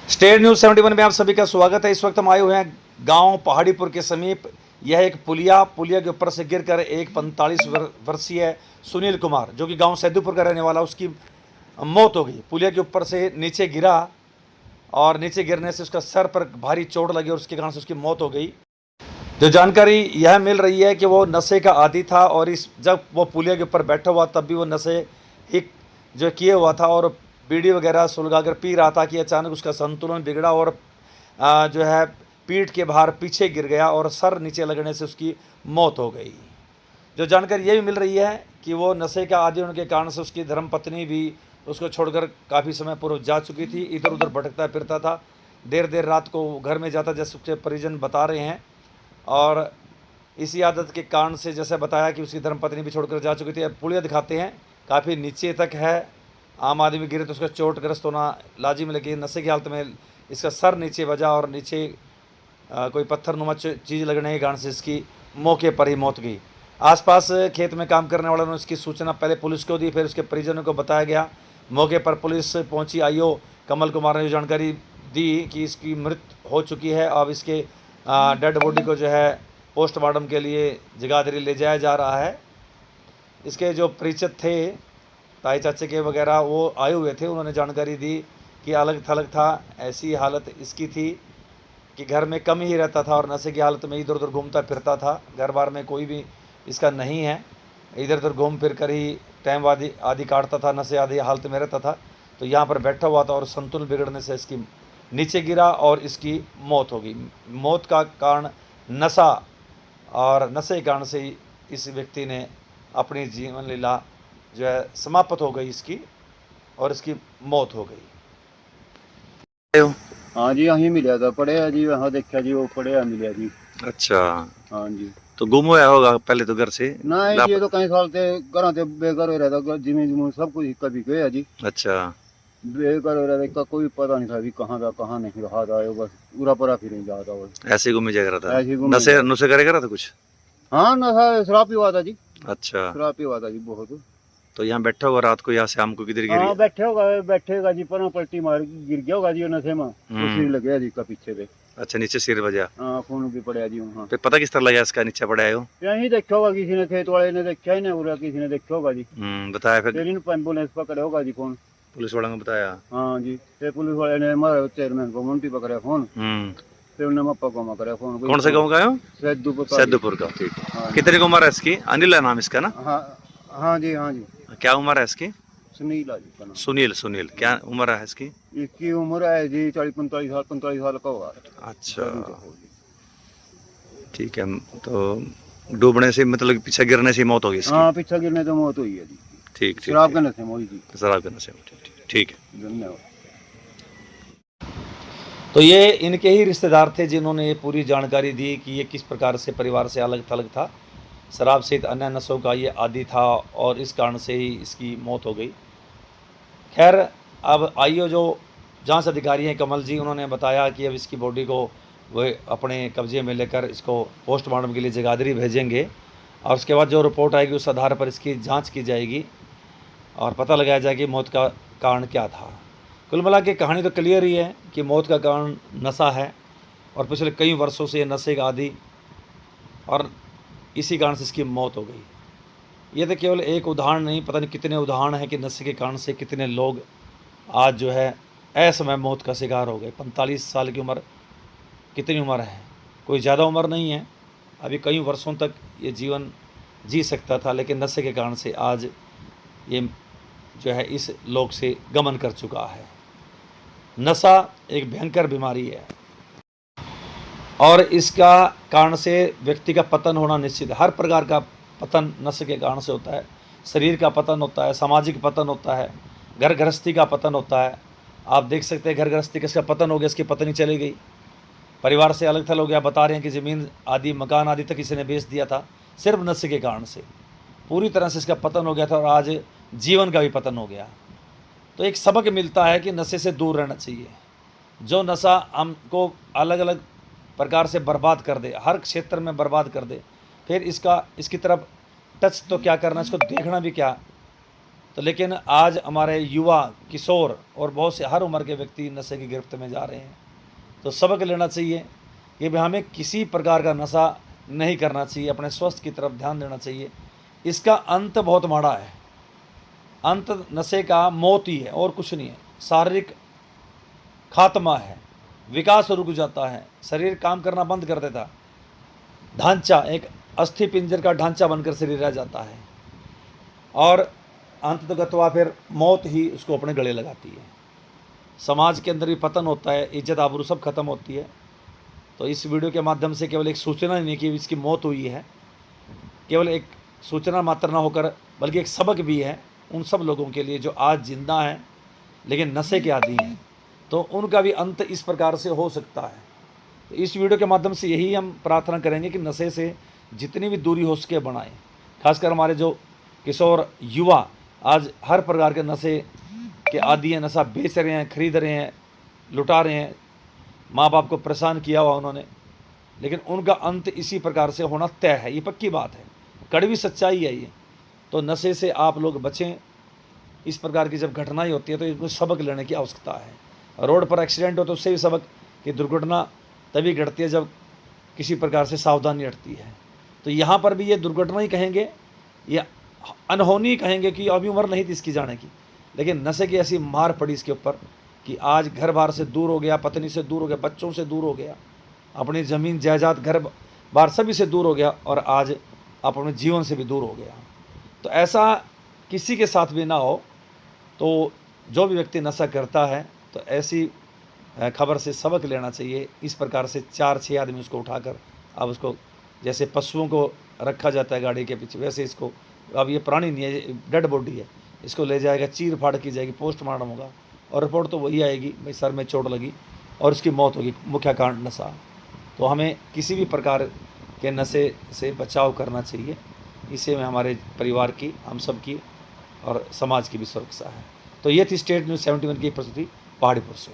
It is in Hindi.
स्टेट न्यूज 71 में आप सभी का स्वागत है। इस वक्त हम आए हुए हैं गांव पहाड़ीपुर के समीप। यह एक पुलिया के ऊपर से गिरकर एक 45 वर्षीय सुनील कुमार, जो कि गांव सैदुपुर का रहने वाला, उसकी मौत हो गई। पुलिया के ऊपर से नीचे गिरा और नीचे गिरने से उसका सर पर भारी चोट लगी और उसके कारण से उसकी मौत हो गई। जो जानकारी यह मिल रही है कि वो नशे का आदी था और जब वो पुलिया के ऊपर बैठा हुआ तब भी वो नशे ही जो किए हुआ था और बीड़ी वगैरह सुलगाकर पी रहा था कि अचानक उसका संतुलन बिगड़ा और जो है पीठ के भार पीछे गिर गया और सर नीचे लगने से उसकी मौत हो गई। जो जानकारी ये भी मिल रही है कि वो नशे का आदी होने के कारण से उसकी धर्मपत्नी भी उसको छोड़कर काफ़ी समय पूर्व जा चुकी थी। इधर उधर भटकता फिरता था, देर देर रात को घर में जाता, जैसे उसके परिजन बता रहे हैं। और इसी आदत के कारण से जैसे बताया कि उसकी धर्मपत्नी भी छोड़कर जा चुकी थी। अब पुलिया दिखाते हैं, काफ़ी नीचे तक है। आम आदमी गिरे तो उसका चोटग्रस्त होना लाजिम, लेकिन नशे की हालत में इसका सर नीचे बजा और नीचे कोई पत्थरनुमा चीज़ लगने के कारण से इसकी मौके पर ही मौत गई। आसपास खेत में काम करने वालों ने इसकी सूचना पहले पुलिस को दी, फिर उसके परिजनों को बताया गया। मौके पर पुलिस पहुंची। आईओ कमल कुमार ने जो जानकारी दी कि इसकी मृत्यु हो चुकी है। अब इसके डेड बॉडी को जो है पोस्टमार्टम के लिए जगाधरी ले जाया जा रहा है। इसके जो परिचित थे, ताई चाचे के वगैरह, वो आए हुए थे। उन्होंने जानकारी दी कि अलग थलग था, ऐसी हालत इसकी थी कि घर में कम ही रहता था और नशे की हालत में इधर उधर घूमता फिरता था। घर बार में कोई भी इसका नहीं है, इधर उधर घूम फिर कर ही टाइम आदि काटता था, नशे आदि हालत में रहता था। तो यहाँ पर बैठा हुआ था और संतुलन बिगड़ने से इसकी नीचे गिरा और इसकी मौत हो गई। मौत का कारण नशा और नशे के कारण से ही इस व्यक्ति ने अपनी जीवन लीला जो है समाप्त हो गई इसकी, और इसकी मौत हो गई। हाँ जी, अहीं मिलिया था, पढ़िया जी, वहाँ देखा जी, वो पढ़िया मिलिया जी। अच्छा, हाँ जी। तो गुम होया होगा पहले तो घर से? नहीं जी, ये तो कई साल से घर से बेघर हो रहा था, जमीन जमून सब कुछ कभी गया जी। अच्छा, बेघर हो रहा था, इसका कोई पता नहीं था भी कहाँ था कहाँ नहीं रहा था, ये बस पूरा पूरा फिर नहीं जाता बस ऐसे ही घूमे जाया था। ऐसे ही घूमने नशे गया। नुशे करे करा था कुछ? हाँ, नशा शराब पीवा था जी, अच्छा, शराब पीवा था जी बहुत। तो यहाँ बैठा होगा रात को, यहाँ शाम को किधर गिर हाँ, गया? बैठेगा जी, पर पलटी मार गिर गया होगा जी वो नशे में, तो सिर लग गया जी का पीछे पे। अच्छा, नीचे सिर बजा। हाँ, खून भी पड़ा जी वहाँ। फिर पता किस तरह लगा इसका नीचे पड़ा है वो? यहीं देखा होगा किसी ने, खेत वाले ने देखा ही नहीं, किसी ने देखा होगा जी। बताया फिर? फिर इन एम्बुलेंस पकड़े होगा जी फोन। पुलिस वालों को बताया? हाँ जी, फिर पुलिस वाले ने हमारे चेयरमैन को मुंटी पकड़ा फोन, फिर उन्होंने मप्पा को पकड़ा फोन। कौन से गाँव का है? सैदुपुर का। ठीक है। कितने की उम्र है इसकी? अनिल है नाम इसका ना? हाँ जी, हाँ जी। क्या उम्र है इसकी? सुनील जी का नाम। सुनील क्या उम्र है इसकी? इसकी उम्र है जी 45 साल का होगा। अच्छा, ठीक है। तो डूबने से मतलब पीछे गिरने से मौत होगी इसकी? हाँ, पीछे गिरने से मौत हुई है जी। ठीक, शराब के नशे में हुई जी। शराब के नशे में। ठीक है, धन्यवाद। तो ये इनके ही रिश्तेदार थे जिन्होंने ये पूरी जानकारी दी कि ये किस प्रकार से परिवार से अलग थलग था, शराब सहित अन्य नशों का ये आदी था और इस कारण से ही इसकी मौत हो गई। खैर, अब आईओ जो जांच अधिकारी हैं कमल जी, उन्होंने बताया कि अब इसकी बॉडी को वो अपने कब्जे में लेकर इसको पोस्टमार्टम के लिए जगाधरी भेजेंगे और उसके बाद जो रिपोर्ट आएगी उस आधार पर इसकी जांच की जाएगी और पता लगाया जाएगा कि मौत का कारण क्या था। कुल मिला के कहानी तो क्लियर ही है कि मौत का कारण नशा है और पिछले कई वर्षों से नशे का आदी, और इसी कारण से इसकी मौत हो गई। ये तो केवल एक उदाहरण नहीं, पता नहीं कितने उदाहरण हैं कि नशे के कारण से कितने लोग आज जो है असमय मौत का शिकार हो गए। 45 साल की उम्र कितनी उम्र है? कोई ज़्यादा उम्र नहीं है। अभी कई वर्षों तक ये जीवन जी सकता था, लेकिन नशे के कारण से आज ये जो है इस लोक से गमन कर चुका है। नशा एक भयंकर बीमारी है और इसका कारण से व्यक्ति का पतन होना निश्चित है। हर प्रकार का पतन नशे के कारण से होता है। शरीर का पतन होता है, सामाजिक पतन होता है, घर गृहस्थी का पतन होता है। आप देख सकते हैं घर गृहस्थी किसका पतन हो गया, इसकी पत्नी चली गई, परिवार से अलग थलग हो गया। बता रहे हैं कि ज़मीन आदि मकान आदि तक किसी ने बेच दिया था सिर्फ नशे के कारण से। पूरी तरह से इसका पतन हो गया था और आज जीवन का भी पतन हो गया। तो एक सबक मिलता है कि नशे से दूर रहना चाहिए। जो नशा हमको अलग अलग प्रकार से बर्बाद कर दे, हर क्षेत्र में बर्बाद कर दे, फिर इसकी तरफ टच तो क्या करना, इसको देखना भी क्या। तो लेकिन आज हमारे युवा, किशोर और बहुत से हर उम्र के व्यक्ति नशे की गिरफ्त में जा रहे हैं। तो सबक लेना चाहिए कि भाई हमें किसी प्रकार का नशा नहीं करना चाहिए, अपने स्वास्थ्य की तरफ ध्यान देना चाहिए। इसका अंत बहुत माड़ा है। अंत नशे का मौत ही है और कुछ नहीं है। शारीरिक खात्मा है, विकास रुक जाता है, शरीर काम करना बंद कर देता, ढांचा एक अस्थि पिंजर का ढांचा बनकर शरीर रह जाता है और अंततगत्वा फिर मौत ही उसको अपने गले लगाती है। समाज के अंदर भी पतन होता है, इज्जत आबरू सब खत्म होती है। तो इस वीडियो के माध्यम से केवल एक सूचना नहीं कि इसकी मौत हुई है, केवल एक सूचना मात्र ना होकर बल्कि एक सबक भी है उन सब लोगों के लिए जो आज जिंदा हैं लेकिन नशे के आदी हैं। तो उनका भी अंत इस प्रकार से हो सकता है। तो इस वीडियो के माध्यम से यही हम प्रार्थना करेंगे कि नशे से जितनी भी दूरी हो सके बनाएं। खासकर हमारे जो किशोर युवा आज हर प्रकार के नशे के आदी हैं, नशा बेच रहे हैं, खरीद रहे हैं, लुटा रहे हैं, माँ बाप को परेशान किया हुआ उन्होंने, लेकिन उनका अंत इसी प्रकार से होना तय है। ये पक्की बात है, कड़वी सच्चाई है ये। तो नशे से आप लोग बचें। इस प्रकार की जब घटनाएं होती है तो इनको सबक लेने की आवश्यकता है। रोड पर एक्सीडेंट हो तो उससे भी सबक कि दुर्घटना तभी घटती है जब किसी प्रकार से सावधानी हटती है। तो यहाँ पर भी ये दुर्घटना ही कहेंगे, ये अनहोनी कहेंगे कि अभी उम्र नहीं थी इसकी जाने की, लेकिन नशे की ऐसी मार पड़ी इसके ऊपर कि आज घर बार से दूर हो गया, पत्नी से दूर हो गया, बच्चों से दूर हो गया, अपनी ज़मीन जायदाद घर बार सभी से दूर हो गया और आज अपने जीवन से भी दूर हो गया। तो ऐसा किसी के साथ भी ना हो। तो जो भी व्यक्ति नशा करता है तो ऐसी खबर से सबक लेना चाहिए। इस प्रकार से 4-6 आदमी उसको उठाकर अब उसको जैसे पशुओं को रखा जाता है गाड़ी के पीछे, वैसे इसको, अब ये प्राणी नहीं है, डेड बॉडी है, इसको ले जाएगा, चीर फाड़ की जाएगी, पोस्टमार्टम होगा और रिपोर्ट तो वही आएगी भाई सर में चोट लगी और उसकी मौत होगी, मुख्य कारण नशा। तो हमें किसी भी प्रकार के नशे से बचाव करना चाहिए। इसे में हमारे परिवार की, हम सब की और समाज की भी सुरक्षा है। तो ये थी स्टेट न्यूज़ 71 की प्रस्तुति पहाड़ीपुर से।